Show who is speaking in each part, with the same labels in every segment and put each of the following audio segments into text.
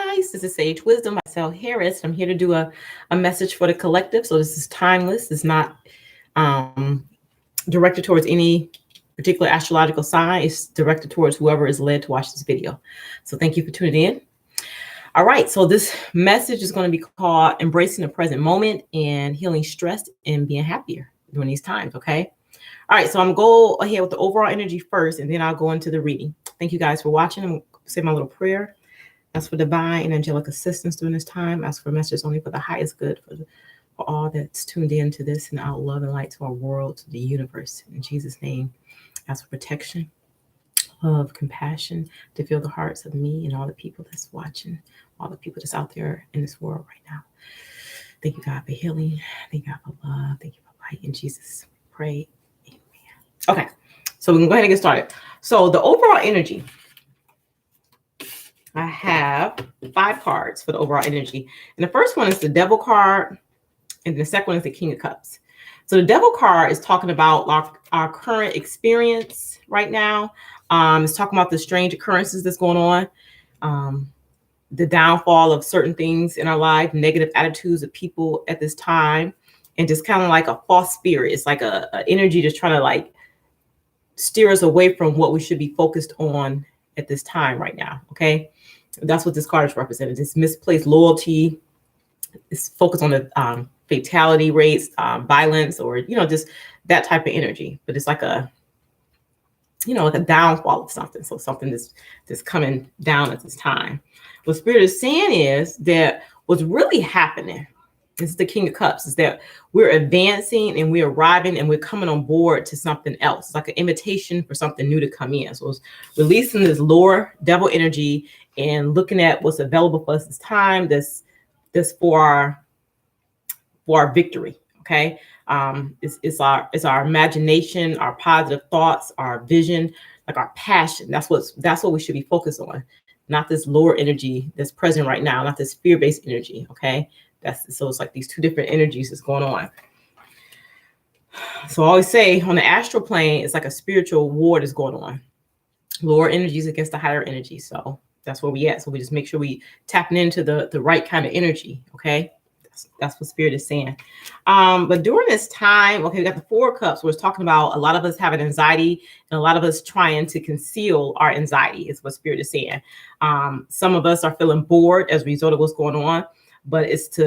Speaker 1: guys. This is Sage Wisdom by Sel Harris. I'm here to do a message for the collective. So this is timeless. It's not um, directed towards any particular astrological sign. It's directed towards whoever is led to watch this video. So thank you for tuning in. All right. So this message is going to be called Embracing the Present Moment and Healing Stress and Being Happier during these times. Okay. All right. So I'm going to go ahead with the overall energy first, and then I'll go into the reading. Thank you guys for watching. I'm going to say my little prayer. Ask for divine and angelic assistance during this time. Ask for messages only for the highest good for all that's tuned in to this and out love and light to our world, to the universe. In Jesus' name, ask for protection, love, compassion to fill the hearts of me and all the people that's watching, all the people that's out there in this world right now. Thank you, God, for healing. Thank you, God, for love. Thank you for light. In Jesus, pray. Amen. Okay, so we can go ahead and get started. So the overall energy, I have 5 cards for the overall energy. And the first one is the Devil card. And the second one is the King of Cups. So the Devil card is talking about our current experience right now. It's talking about the strange occurrences that's going on. The downfall of certain things in our life, negative attitudes of people at this time. And just kind of like a false spirit. It's like a energy just trying to like steer us away from what we should be focused on at this time right now. Okay. That's what this card is represented. It's misplaced loyalty. It's focused on the fatality rates, violence, or, just that type of energy. But it's like like a downfall of something. So something that's coming down at this time. What Spirit is saying is that what's really happening, this is the King of Cups, is that we're advancing and we're arriving and we're coming on board to something else. It's like an invitation for something new to come in. So it's releasing this lower devil energy and looking at what's available for us this time. This for our victory. Okay. It's our imagination, our positive thoughts, our vision, like our passion. That's what we should be focused on. Not this lower energy that's present right now, not this fear-based energy. Okay. So it's like these two different energies that's going on. So I always say on the astral plane, it's like a spiritual war that's going on. Lower energies against the higher energy. So that's where we at. So we just make sure we tapping into the right kind of energy. Okay. That's what Spirit is saying. But during this time, okay, we got the 4 cups where it's talking about a lot of us having anxiety and a lot of us trying to conceal our anxiety is what Spirit is saying. Some of us are feeling bored as a result of what's going on, but it's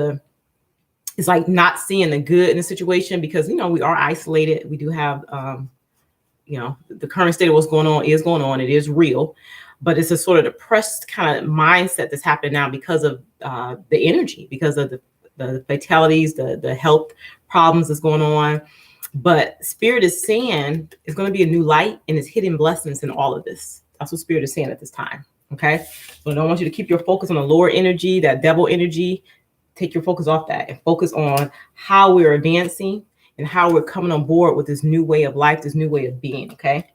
Speaker 1: like not seeing the good in the situation because, we are isolated. We do have, the current state of what's going on. It is real, but it's a sort of depressed kind of mindset that's happening now because of the energy, because of the fatalities, the health problems that's going on. But Spirit is saying it's going to be a new light and it's hidden blessings in all of this. That's what Spirit is saying at this time. Okay. So I don't want you to keep your focus on the lower energy, that devil energy. Take your focus off that and focus on how we're advancing and how we're coming on board with this new way of life, this new way of being. Okay.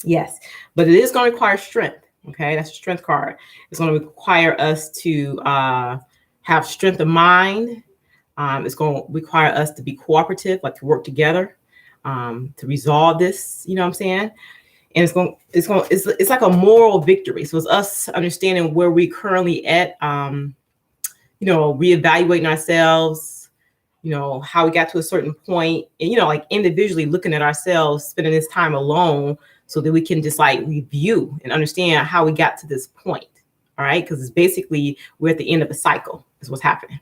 Speaker 1: Yes. But it is going to require strength. Okay. That's a strength card. It's going to require us to, have strength of mind. It's going to require us to be cooperative, like to work together to resolve this. You know what I'm saying? And it's like a moral victory. So it's us understanding where we currently at. Reevaluating ourselves. How we got to a certain point, and like individually looking at ourselves, spending this time alone, so that we can just like review and understand how we got to this point. All right, because it's basically we're at the end of a cycle. Is what's happening.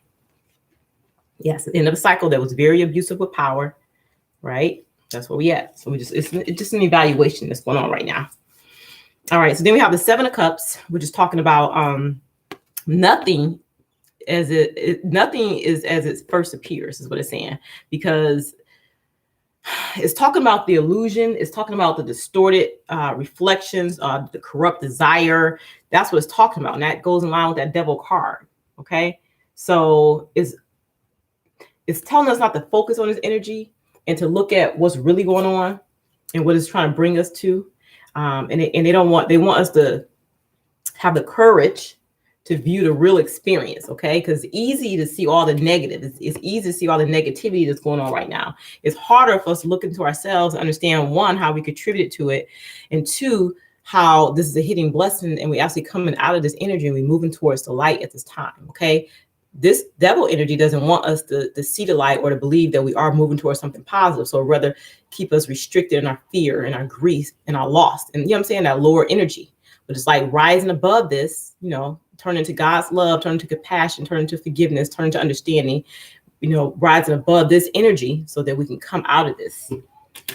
Speaker 1: Yes, at the end of a cycle that was very abusive with power, right? That's where we at. So it's just an evaluation that's going on right now. All right, so then we have the 7 of Cups, which is talking about nothing is as it first appears, is what it's saying, because it's talking about the illusion. It's talking about the distorted reflections, the corrupt desire. That's what it's talking about. And that goes in line with that devil card. Okay. So it's telling us not to focus on this energy and to look at what's really going on and what it's trying to bring us to. And they want us to have the courage to view the real experience, okay? Because it's easy to see all the negative. It's easy to see all the negativity that's going on right now. It's harder for us to look into ourselves and understand, 1, how we contributed to it, and 2, how this is a hidden blessing, and we actually coming out of this energy and we moving towards the light at this time. Okay. This devil energy doesn't want us to see the light or to believe that we are moving towards something positive. So rather keep us restricted in our fear and our grief and our loss. And you know what I'm saying? That lower energy. But it's like rising above this, you know, turn into God's love, turn into compassion, turn into forgiveness, turn into understanding, you know, rising above this energy so that we can come out of this.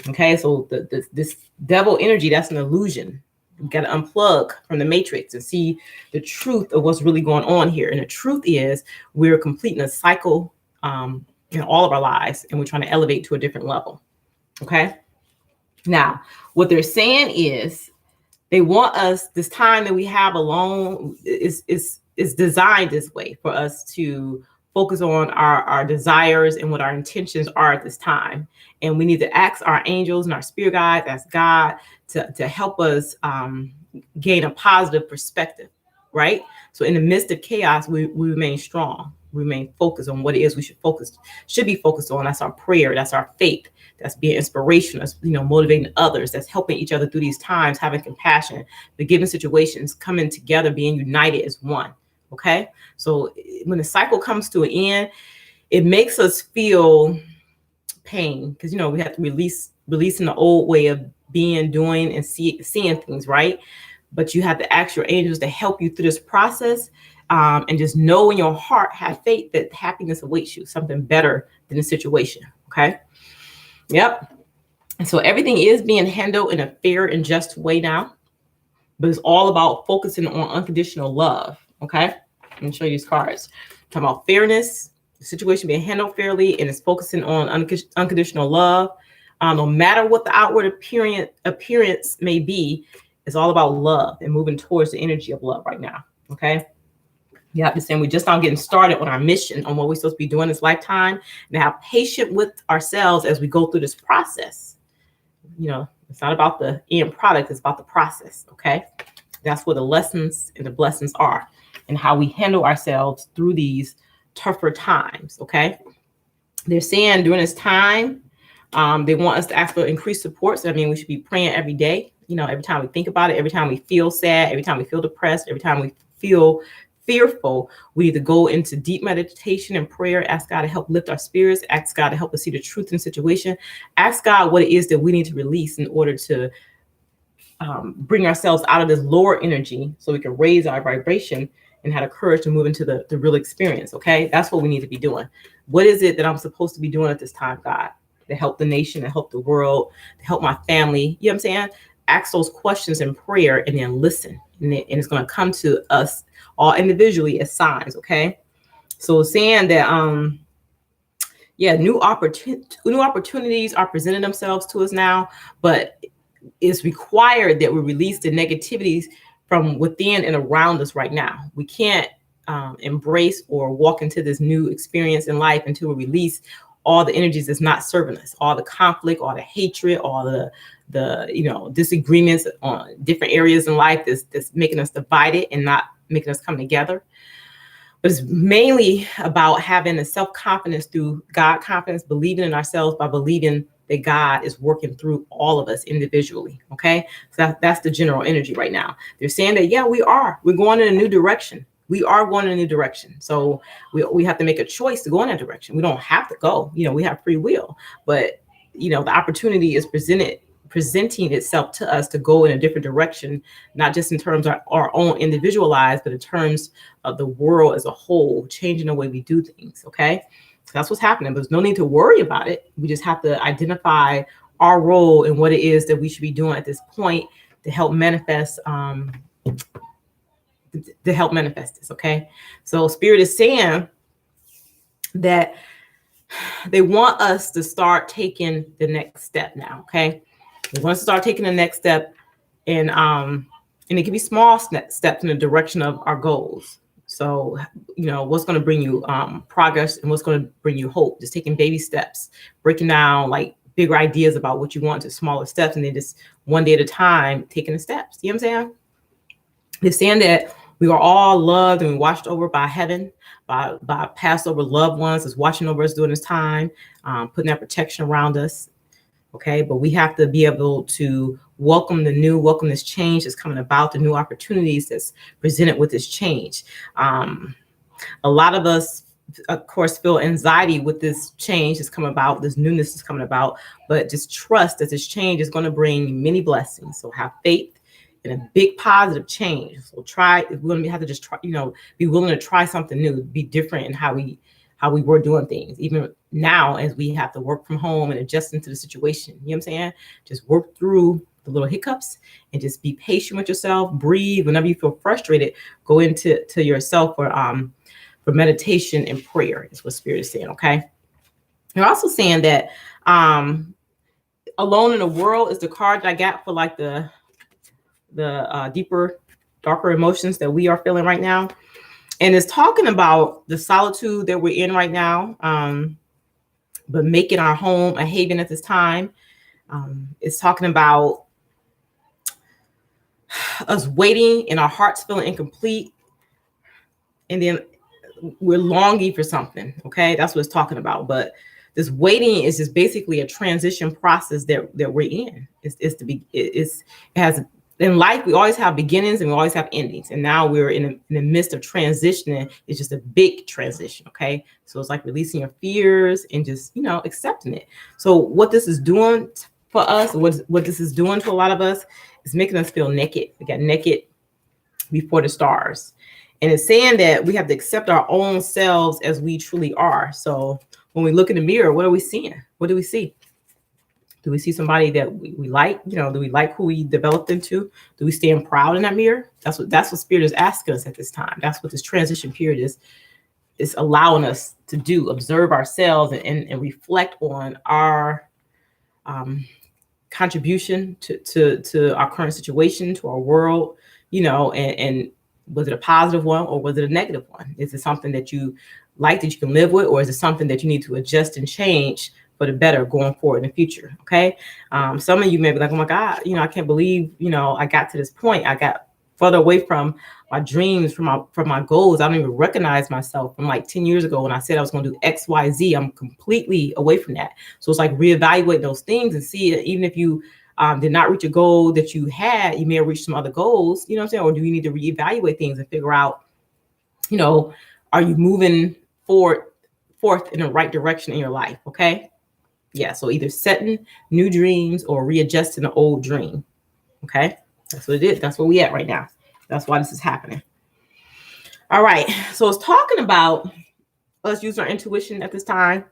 Speaker 1: Okay. So this devil energy, that's an illusion. You got to unplug from the matrix and see the truth of what's really going on here. And the truth is we're completing a cycle in all of our lives, and we're trying to elevate to a different level. Okay. Now, what they're saying is they want us, this time that we have alone is designed this way for us to focus on our desires and what our intentions are at this time. And we need to ask our angels and our spirit guides, ask God to help us gain a positive perspective, right? So in the midst of chaos, we remain strong. We remain focused on what it is we should be focused on. That's our prayer. That's our faith. That's being inspirational. That's, you know, motivating others. That's helping each other through these times, having compassion, forgiving situations, coming together, being united as one. Okay. So when the cycle comes to an end, it makes us feel pain because, you know, we have to releasing the old way of being, doing, and seeing things, right? But you have to ask your angels to help you through this process, and just know in your heart, have faith that happiness awaits you, something better than the situation. Okay. Yep. And so everything is being handled in a fair and just way now, but it's all about focusing on unconditional love. Okay. Let me show you these cards. Talking about fairness, the situation being handled fairly, and it's focusing on unconditional love. No matter what the outward appearance may be, it's all about love and moving towards the energy of love right now. Okay. Yeah, I'm saying we're just not getting started on our mission, on what we're supposed to be doing this lifetime, and have patience with ourselves as we go through this process. You know, it's not about the end product, it's about the process. Okay. That's where the lessons and the blessings are, and how we handle ourselves through these tougher times. Okay. They're saying during this time, they want us to ask for increased support. So, I mean, we should be praying every day. You know, every time we think about it, every time we feel sad, every time we feel depressed, every time we feel fearful, we need to go into deep meditation and prayer, ask God to help lift our spirits, ask God to help us see the truth in the situation, ask God what it is that we need to release in order to bring ourselves out of this lower energy so we can raise our vibration and have the courage to move into the real experience. Okay. That's what we need to be doing. What is it that I'm supposed to be doing at this time, God, to help the nation, to help the world, to help my family? You know what I'm saying? Ask those questions in prayer and then listen. And it's going to come to us all individually as signs. Okay. So saying that, new opportunities are presenting themselves to us now, but it's required that we release the negativities from within and around us right now. We can't embrace or walk into this new experience in life until we release all the energies that's not serving us, all the conflict, all the hatred, all the disagreements on different areas in life that's making us divided and not making us come together. But it's mainly about having a self-confidence through God confidence, believing in ourselves by believing that God is working through all of us individually. Okay. So that's the general energy right now. They're saying that, yeah, we're going in a new direction. We are going in a new direction. So we have to make a choice to go in that direction. We don't have to go, we have free will, but the opportunity is presenting itself to us to go in a different direction, not just in terms of our own individual lives, but in terms of the world as a whole, changing the way we do things. Okay. So that's what's happening. But there's no need to worry about it. We just have to identify our role and what it is that we should be doing at this point to help manifest this. Okay. So Spirit is saying that they want us to start taking the next step now. Okay. They want us to start taking the next step, and it can be small steps in the direction of our goals. So, what's going to bring you progress and what's going to bring you hope, just taking baby steps, breaking down like bigger ideas about what you want to smaller steps, and then just one day at a time, taking the steps. You know what I'm saying? They're saying that we are all loved and watched over by heaven, by passed over loved ones that's watching over us during this time, putting that protection around us. Okay, but we have to be able to welcome the new, welcome this change that's coming about, the new opportunities that's presented with this change. A lot of us, of course, feel anxiety with this change that's coming about, this newness is coming about, but just trust that this change is going to bring many blessings. So have faith in a big positive change. So we're going to have to just try, be willing to try something new, be different in how we were doing things. Even now, as we have to work from home and adjust into the situation, you know what I'm saying? Just work through the little hiccups and just be patient with yourself. Breathe. Whenever you feel frustrated, go into yourself for meditation and prayer is what Spirit is saying. Okay. You're also saying that Alone in the World is the card that I got for like the deeper, darker emotions that we are feeling right now. And it's talking about the solitude that we're in right now, but making our home a haven at this time. It's talking about us waiting and our hearts feeling incomplete. And then we're longing for something. Okay. That's what it's talking about. But this waiting is just basically a transition process that we're in. It has, in life, we always have beginnings and we always have endings. And now we're in the midst of transitioning. It's just a big transition. Okay. So it's like releasing your fears and just, accepting it. So what this is doing for us, what this is doing to a lot of us is making us feel naked. We got naked before the stars. And it's saying that we have to accept our own selves as we truly are. So when we look in the mirror, what are we seeing? What do we see? Do we see somebody that we like? Do we like who we developed into? Do we stand proud in that mirror? That's what Spirit is asking us at this time. That's what this transition period is allowing us to do. Observe ourselves and reflect on our contribution to our current situation, to our world, and was it a positive one or was it a negative one? Is it something that you like that you can live with, or is it something that you need to adjust and change for the better going forward in the future? Okay. Some of you may be like, oh my God, I can't believe, I got to this point. I got further away from my dreams, from my goals. I don't even recognize myself from like 10 years ago when I said I was going to do X, Y, Z. I'm completely away from that. So it's like reevaluate those things and see, even if you did not reach a goal that you had, you may have reached some other goals, you know what I'm saying? Or do you need to reevaluate things and figure out, are you moving forth in the right direction in your life? Okay. Yeah. So either setting new dreams or readjusting an old dream. Okay. That's what it is. That's where we at right now. That's why this is happening. All right. So it's talking about us using our intuition at this time.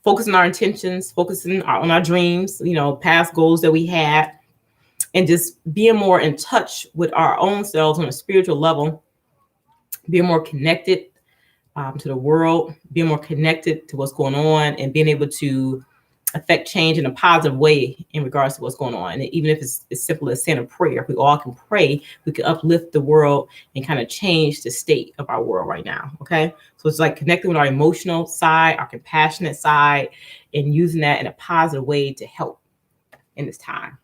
Speaker 1: Focusing our intentions, focusing on our dreams, past goals that we had, and just being more in touch with our own selves on a spiritual level, being more connected to the world, being more connected to what's going on, and being able to affect change in a positive way in regards to what's going on. And even if it's as simple as saying a prayer, if we all can pray, we can uplift the world and kind of change the state of our world right now. Okay. So it's like connecting with our emotional side, our compassionate side, and using that in a positive way to help in this time.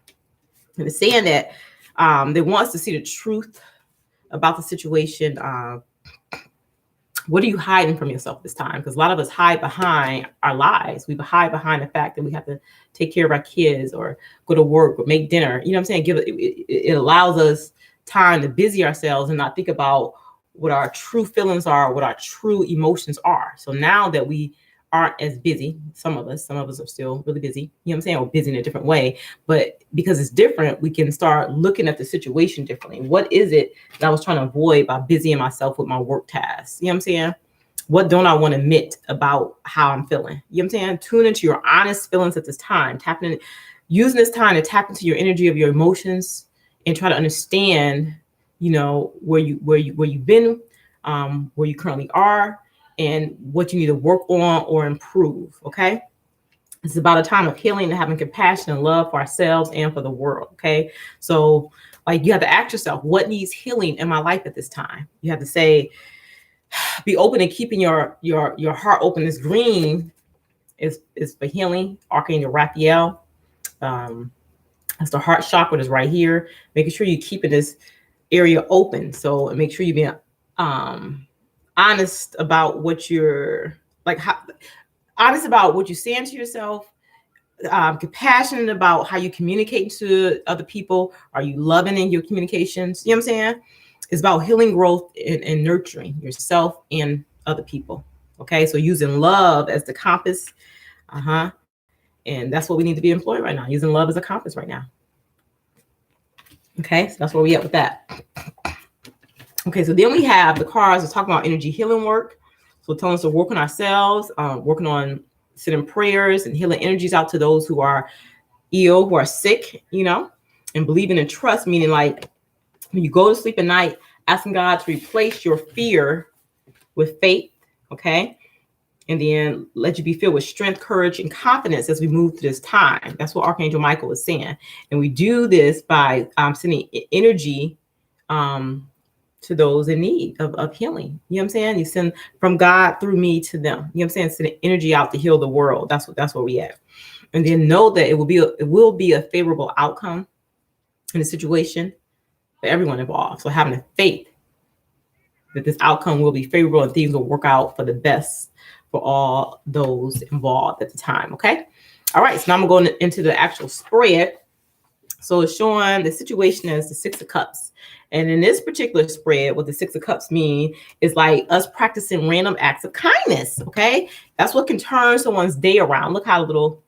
Speaker 1: And it's saying that they want us to see the truth about the situation. What are you hiding from yourself this time? Because a lot of us hide behind our lies. We hide behind the fact that we have to take care of our kids or go to work or make dinner. You know what I'm saying? It allows us time to busy ourselves and not think about what our true feelings are, what our true emotions are. So now that we aren't as busy, some of us are still really busy, you know what I'm saying? Or busy in a different way. But because it's different, we can start looking at the situation differently. What is it that I was trying to avoid by busying myself with my work tasks? You know what I'm saying? What don't I want to admit about how I'm feeling? You know what I'm saying? Tune into your honest feelings at this time. Using this time to tap into your energy of your emotions and try to understand, where you've been, where you currently are, and what you need to work on or improve. Okay. It's about a time of healing and having compassion and love for ourselves and for the world. Okay. So like you have to ask yourself, what needs healing in my life at this time? You have to say, be open and keeping your heart open. This green is for healing. Archangel Raphael. That's the heart chakra that's right here. Making sure you're keeping this area open. So make sure you're being honest about what you're like, honest about what you're saying to yourself, compassionate about how you communicate to other people? Are you loving in your communications? You know what I'm saying? It's about healing, growth, and nurturing yourself and other people. Okay, so using love as the compass. And that's what we need to be employing right now, using love as a compass right now. Okay, so that's where we at with that. Okay, so then we have the cards that talk about energy healing work. So telling us to work on ourselves, working on sending prayers and healing energies out to those who are ill, who are sick, you know, and believing in trust, meaning like when you go to sleep at night, asking God to replace your fear with faith, okay? And then let you be filled with strength, courage, and confidence as we move through this time. That's what Archangel Michael is saying. And we do this by sending energy to those in need of healing. You know what I'm saying? You send from God through me to them. You know what I'm saying? Send energy out to heal the world. That's where we at. And then know that it will be a favorable outcome in the situation for everyone involved. So having a faith that this outcome will be favorable and things will work out for the best for all those involved at the time. Okay. All right. So now I'm going into the actual spread. So it's showing the situation as the Six of Cups. And in this particular spread, what the Six of Cups mean is like us practicing random acts of kindness. Okay. That's what can turn someone's day around. Look how little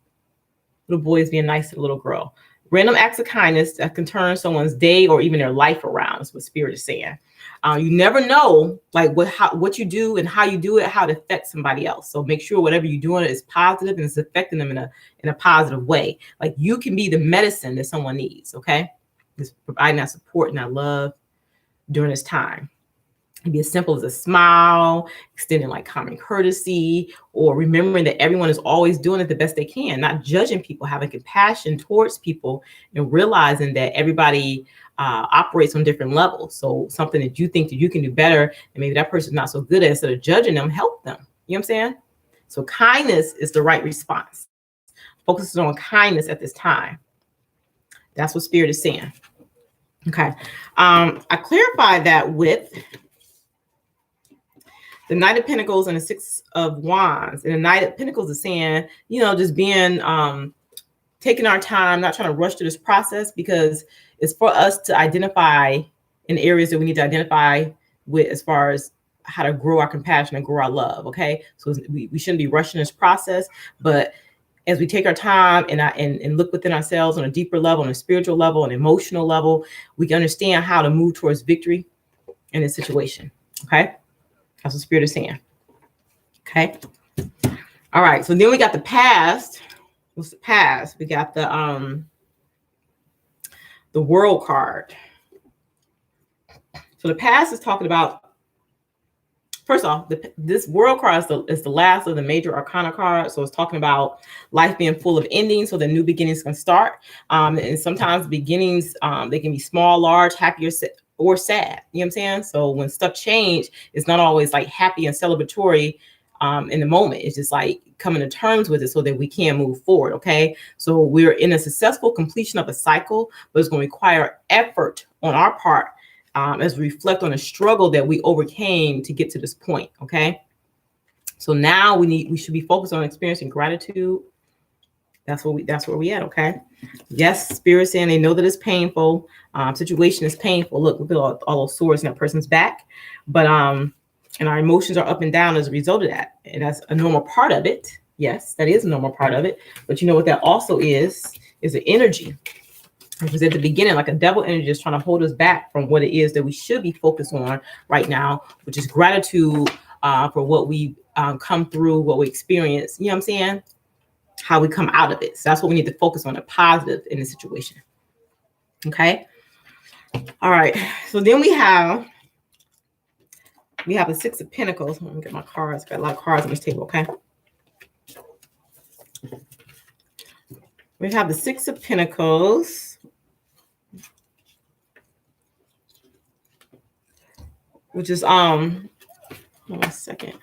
Speaker 1: boy is being nice to the little girl. Random acts of kindness that can turn someone's day or even their life around is what Spirit is saying. You never know like what you do and how you do it, how it affects somebody else. So make sure whatever you're doing is positive and it's affecting them in a positive way. Like you can be the medicine that someone needs. Okay. Just providing that support and that love during this time. It'd be as simple as a smile, extending like common courtesy, or remembering that everyone is always doing it the best they can, not judging people, having compassion towards people, and realizing that everybody operates on different levels. So something that you think that you can do better, and maybe that person's not so good at, instead of judging them, help them. You know what I'm saying? So kindness is the right response. Focuses on kindness at this time. That's what Spirit is saying. Okay. I clarified that with the Knight of Pentacles and the Six of Wands. And the Knight of Pentacles is saying, you know, just being, taking our time, not trying to rush through this process, because it's for us to identify in areas that we need to identify with as far as how to grow our compassion and grow our love. Okay. So we shouldn't be rushing this process, but as we take our time and look within ourselves on a deeper level, on a spiritual level, an emotional level, we can understand how to move towards victory in this situation. Okay. That's what Spirit is saying. Okay. All right. So then we got the past. What's the past? We got the World card. So the past is talking about, first off, this World card is the last of the major arcana cards. So it's talking about life being full of endings, so the new beginnings can start. And sometimes beginnings, they can be small, large, happy, or sad. You know what I'm saying? So when stuff change, it's not always like happy and celebratory in the moment. It's just like coming to terms with it so that we can move forward. Okay. So we're in a successful completion of a cycle, but it's going to require effort on our part as we reflect on the struggle that we overcame to get to this point. Okay. So now we should be focused on experiencing gratitude. That's where we at. Okay. Yes, Spirit saying they know that it's painful. Situation is painful. Look at all those swords in that person's back. But and our emotions are up and down as a result of that. And that's a normal part of it. Yes, that is a normal part of it. But you know what that also is an energy. It was at the beginning, like a devil energy is trying to hold us back from what it is that we should be focused on right now, which is gratitude for what we come through, what we experience. You know what I'm saying? How we come out of it. So that's what we need to focus on, the positive in the situation. Okay. All right. So then we have the Six of Pentacles. Let me get my cards. Got a lot of cards on this table. Okay. We have the Six of Pentacles, which is hold on a second.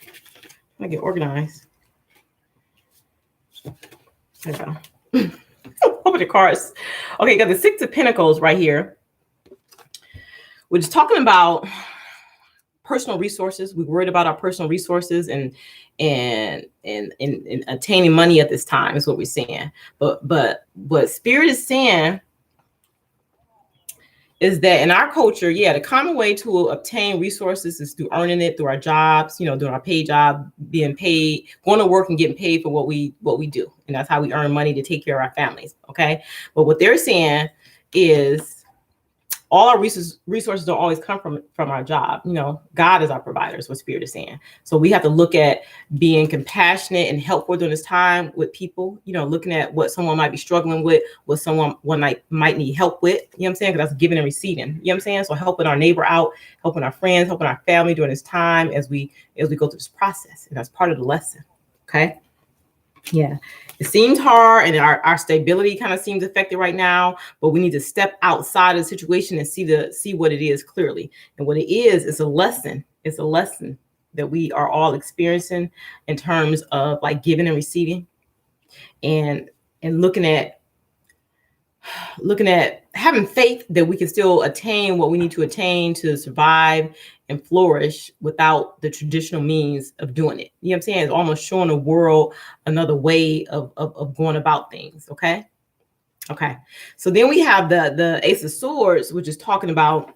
Speaker 1: I get organized. There we go. Open the cards. Okay, you got the Six of Pentacles right here, which is talking about personal resources. We're worried about our personal resources and attaining money at this time is what we're saying. But what Spirit is saying is that in our culture, the common way to obtain resources is through earning it through our jobs, doing our paid job, being paid, going to work and getting paid for what we do. And that's how we earn money to take care of our families. Okay. But what they're saying is all our resources don't always come from our job. God is our provider, is what Spirit is saying. So we have to look at being compassionate and helpful during this time with people, looking at what someone might be struggling with, what someone might need help with, you know what I'm saying? Because that's giving and receiving, you know what I'm saying? So helping our neighbor out, helping our friends, helping our family during this time as we go through this process. And that's part of the lesson. Okay. Yeah, it seems hard and our stability kind of seems affected right now, but we need to step outside of the situation and see what it is clearly. And what it is a lesson. It's a lesson that we are all experiencing in terms of like giving and receiving and looking at having faith that we can still attain what we need to attain to survive and flourish without the traditional means of doing it. You know what I'm saying? It's almost showing the world another way of going about things. Okay. So then we have the Ace of Swords, which is talking about,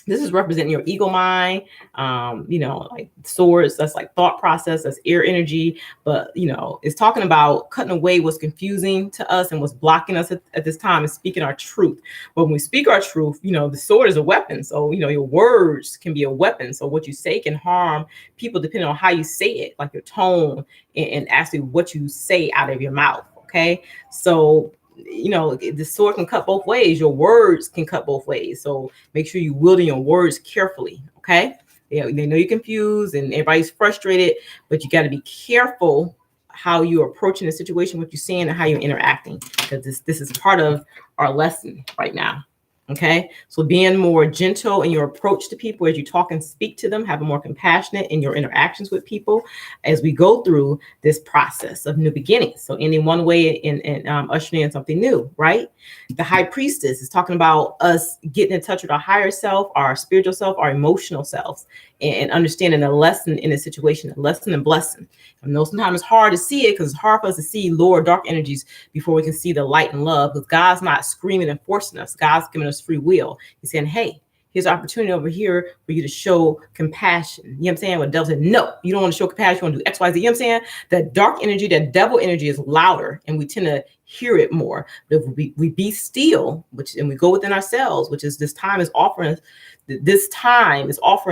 Speaker 1: this is representing your ego mind, like swords, that's like thought process, that's air energy. But, it's talking about cutting away what's confusing to us and what's blocking us at this time and speaking our truth. But when we speak our truth, the sword is a weapon. So, your words can be a weapon. So what you say can harm people depending on how you say it, like your tone and actually what you say out of your mouth. Okay. So, the sword can cut both ways. Your words can cut both ways. So make sure you wielding your words carefully. Okay. They know you're confused and everybody's frustrated, but you got to be careful how you're approaching the situation, what you're saying and how you're interacting, because this is part of our lesson right now. Okay. So being more gentle in your approach to people as you talk and speak to them, having more compassionate in your interactions with people as we go through this process of new beginnings. So ending one way and ushering in something new, right? The High Priestess is talking about us getting in touch with our higher self, our spiritual self, our emotional selves, and understanding a lesson in a situation, a lesson and blessing. I know sometimes it's hard to see it because it's hard for us to see lower dark energies before we can see the light and love, because God's not screaming and forcing us. God's giving us free will. He's saying, hey, here's an opportunity over here for you to show compassion. You know what I'm saying? When the devil said, no, you don't want to show compassion. You want to do X, Y, Z. You know what I'm saying? That dark energy, that devil energy is louder and we tend to hear it more. But if we be still, and we go within ourselves, which is this time is offering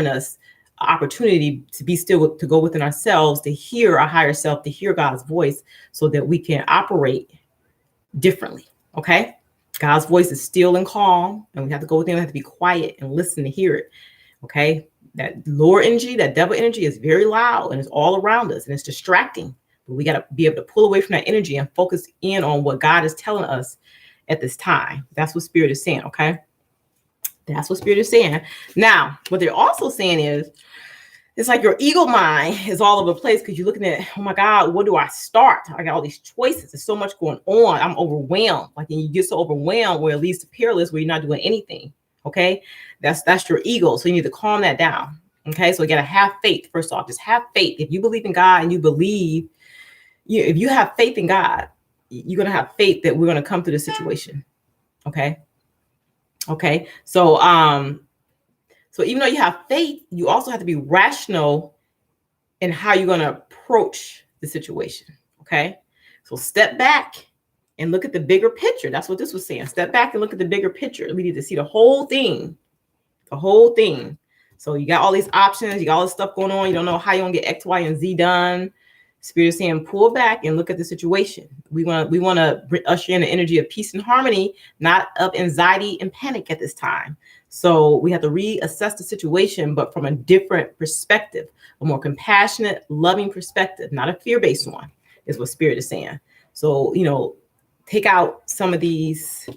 Speaker 1: us opportunity to be still, to go within ourselves, to hear our higher self, to hear God's voice so that we can operate differently. Okay. God's voice is still and calm, and we have to go within, we have to be quiet and listen to hear it. Okay. That lower energy, that devil energy is very loud and it's all around us and it's distracting. But we got to be able to pull away from that energy and focus in on what God is telling us at this time. That's what Spirit is saying. Okay. That's what Spirit is saying. Now, what they're also saying is, it's like your ego mind is all over the place because you're looking at, oh my God, where do I start? I got all these choices. There's so much going on. I'm overwhelmed. Like, and you get so overwhelmed where it leads to peerless, where you're not doing anything. Okay. That's your ego. So you need to calm that down. Okay. So you got to have faith. First off, just have faith. If you believe in God and if you have faith in God, you're going to have faith that we're going to come through the situation. Okay. Okay. So even though you have faith, you also have to be rational in how you're going to approach the situation. Okay. So step back and look at the bigger picture. That's what this was saying. Step back and look at the bigger picture. We need to see the whole thing. So you got all these options. You got all this stuff going on. You don't know how you're going to get X, Y, and Z done. Spirit is saying, pull back and look at the situation. We want to usher in the energy of peace and harmony, not of anxiety and panic at this time. So we have to reassess the situation, but from a different perspective, a more compassionate, loving perspective, not a fear-based one, is what Spirit is saying. So, take out some of these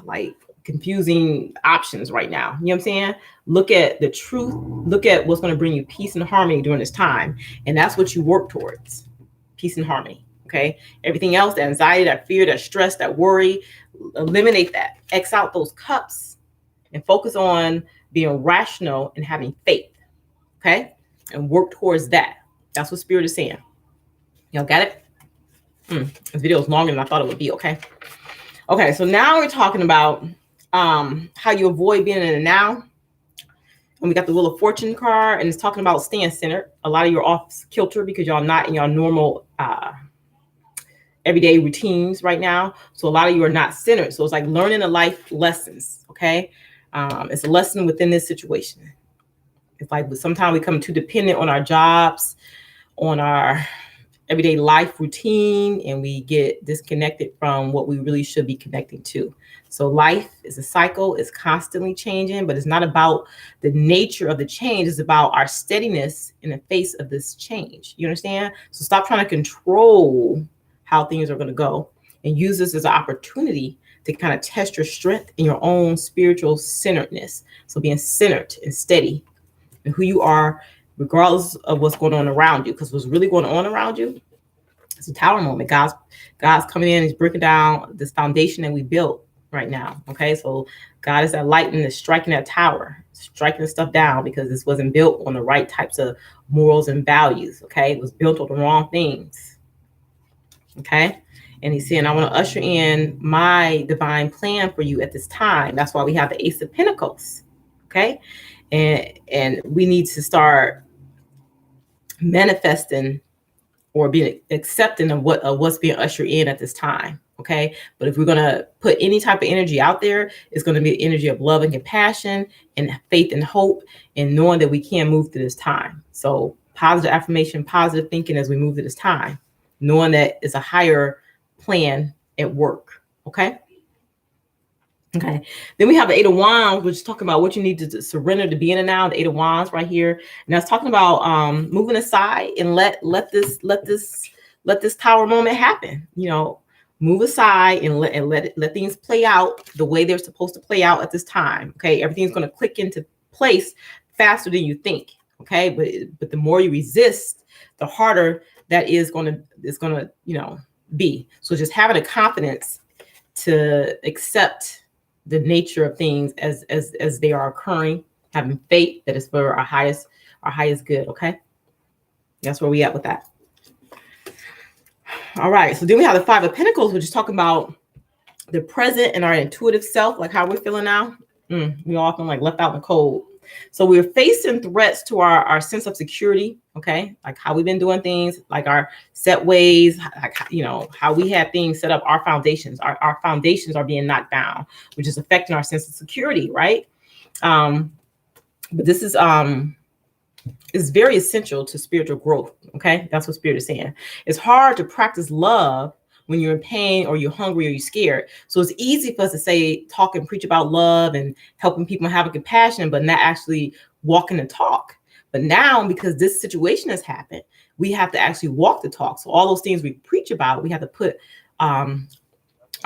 Speaker 1: like confusing options right now. You know what I'm saying? Look at the truth. Look at what's going to bring you peace and harmony during this time. And that's what you work towards. Peace and harmony. Okay. Everything else, that anxiety, that fear, that stress, that worry, eliminate that. X out those cups and focus on being rational and having faith. Okay. And work towards that. That's what Spirit is saying. Y'all got it? This video is longer than I thought it would be. Okay. Okay. So now we're talking about how you avoid being in the now. And we got the Wheel of Fortune card, and it's talking about staying centered. A lot of you are off kilter because y'all not in your normal everyday routines right now. So a lot of you are not centered. So it's like learning the life lessons. Okay. It's a lesson within this situation. It's like sometimes we become too dependent on our jobs, on our everyday life routine, and we get disconnected from what we really should be connecting to. So life is a cycle, it's constantly changing, but it's not about the nature of the change. It's about our steadiness in the face of this change. You understand? So stop trying to control how things are going to go and use this as an opportunity to kind of test your strength in your own spiritual centeredness. So being centered and steady in who you are, regardless of what's going on around you, because what's really going on around you, it's a tower moment. God's coming in, he's breaking down this foundation that we built right now. Okay, so God is that lightning that's striking that tower, striking the stuff down, because this wasn't built on the right types of morals and values. Okay, it was built on the wrong things. Okay, and he's saying, I want to usher in my divine plan for you at this time. That's why we have the Ace of Pentacles. Okay, and we need to start manifesting or being accepting of what's being ushered in at this time. Okay. But if we're going to put any type of energy out there, it's going to be energy of love and compassion and faith and hope, and knowing that we can move through this time. So positive affirmation, positive thinking as we move through this time, knowing that it's a higher plan at work. Okay. Okay. Then we have the Eight of Wands, which is talking about what you need to surrender to be in and now. The Eight of Wands right here. And that's talking about moving aside and let this tower moment happen. You know, move aside and let things play out the way they're supposed to play out at this time. Okay. Everything's going to click into place faster than you think. Okay. But the more you resist, the harder that is going to, you know, be. So just having a confidence to accept the nature of things as they are occurring, having faith that is for our highest good. Okay, that's where we at with that. All right, so then we have the Five of Pentacles, which is talking about the present and our intuitive self, like how we're feeling now. We often like left out in the cold. So we're facing threats to our sense of security. Okay, like how we've been doing things, like our set ways, like, you know, how we have things set up. Our foundations are being knocked down, which is affecting our sense of security, right? But this is very essential to spiritual growth. Okay, that's what Spirit is saying. It's hard to practice love when you're in pain or you're hungry or you're scared. So it's easy for us to say, talk and preach about love and helping people have a compassion, but not actually walking the talk. But now, because this situation has happened, we have to actually walk the talk. So all those things we preach about, we have to put our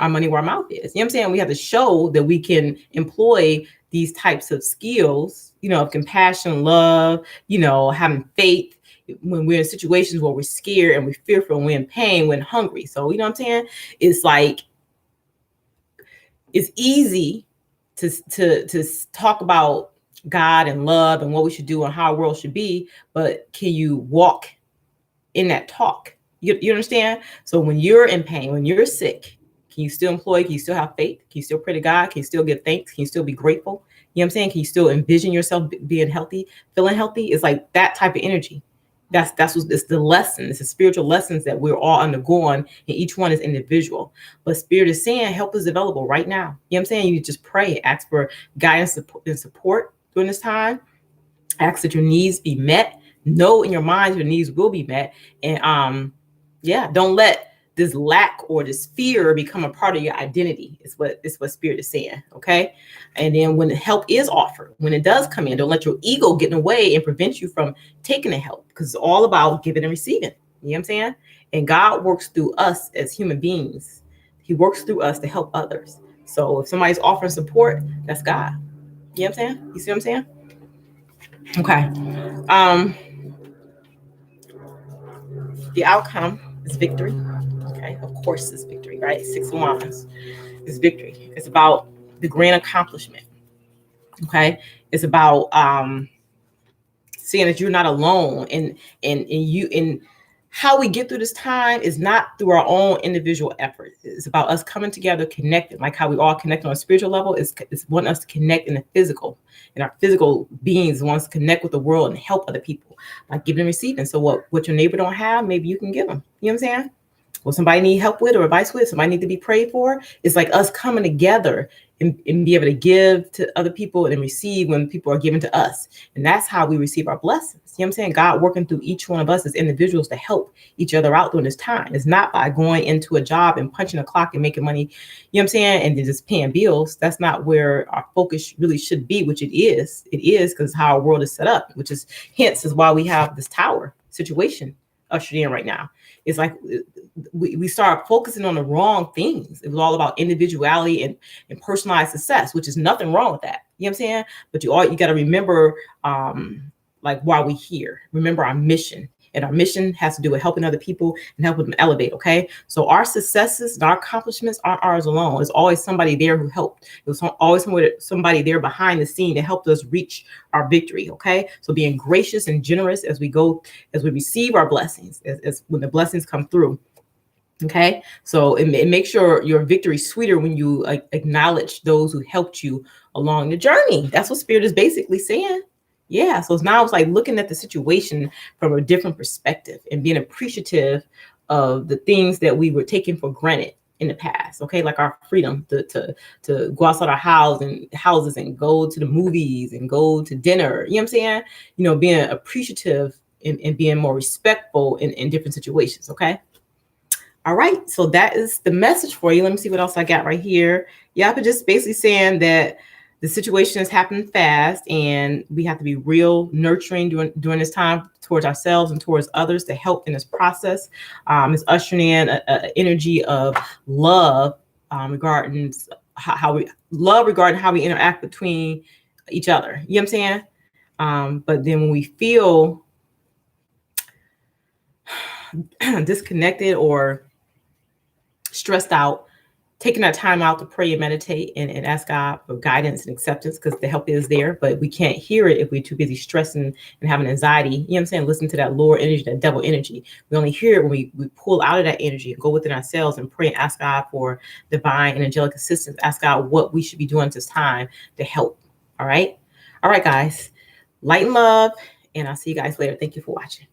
Speaker 1: money where our mouth is. You know what I'm saying? We have to show that we can employ these types of skills, you know, of compassion, love, you know, having faith, when we're in situations where we're scared and we're fearful and we're in pain, we're hungry. So, you know what I'm saying? It's like, it's easy to talk about God and love and what we should do and how our world should be, but can you walk in that talk? You understand? So when you're in pain, when you're sick, can you still employ, can you still have faith? Can you still pray to God? Can you still give thanks? Can you still be grateful? You know what I'm saying? Can you still envision yourself being healthy, feeling healthy? It's like that type of energy. That's what it's the lesson. It's the spiritual lessons that we're all undergoing, and each one is individual. But Spirit is saying help is available right now. You know what I'm saying? You just pray, ask for guidance and support during this time. Ask that your needs be met. Know in your mind your needs will be met. And don't let this lack or this fear become a part of your identity. It's what Spirit is saying. Okay. And then when the help is offered, when it does come in, don't let your ego get in the way and prevent you from taking the help, because it's all about giving and receiving. You know what I'm saying? And God works through us as human beings. He works through us to help others. So if somebody's offering support, that's God. You know what I'm saying? You see what I'm saying? Okay. The outcome is victory. Okay, of course it's victory, right? Six of Wands is victory. It's about the grand accomplishment. Okay, It's about seeing that you're not alone, and how we get through this time is not through our own individual efforts. It's about us coming together, connected, like how we all connect on a spiritual level. It's wanting us to connect in the physical, and our physical beings wants to connect with the world and help other people by giving and receiving. So what your neighbor don't have, maybe you can give them. You know what I'm saying? What somebody need help with or advice with, somebody need to be prayed for. It's like us coming together and be able to give to other people and receive when people are giving to us. And that's how we receive our blessings. You know what I'm saying? God working through each one of us as individuals to help each other out during this time. It's not by going into a job and punching a clock and making money, you know what I'm saying, and just paying bills. That's not where our focus really should be, which it is. It is because how our world is set up, which is hence is why we have this tower situation ushered in right now. It's like we start focusing on the wrong things. It was all about individuality and personalized success, which is nothing wrong with that. You know what I'm saying? But you got to remember like why we're here. Remember our mission. And our mission has to do with helping other people and helping them elevate. Okay. So our successes and our accomplishments aren't ours alone. There's always somebody there who helped. There's always somebody there behind the scene that helped us reach our victory. Okay. So being gracious and generous as we receive our blessings, as when the blessings come through. Okay. So it makes your victory sweeter when you acknowledge those who helped you along the journey. That's what Spirit is basically saying. Yeah. So now it's like looking at the situation from a different perspective and being appreciative of the things that we were taking for granted in the past. Okay. Like our freedom to go outside our houses and go to the movies and go to dinner. You know what I'm saying? You know, being appreciative and being more respectful in different situations. Okay. All right. So that is the message for you. Let me see what else I got right here. Yeah. But just basically saying that the situation is happening fast and we have to be real nurturing during this time towards ourselves and towards others to help in this process. It's ushering in an energy of love regarding how we interact between each other. You know what I'm saying? But then when we feel disconnected or stressed out, taking that time out to pray and meditate and ask God for guidance and acceptance, because the help is there, but we can't hear it if we're too busy stressing and having anxiety. You know what I'm saying? Listen to that lower energy, that devil energy. We only hear it when we pull out of that energy and go within ourselves and pray and ask God for divine and angelic assistance. Ask God what we should be doing at this time to help. All right. All right, guys. Light and love. And I'll see you guys later. Thank you for watching.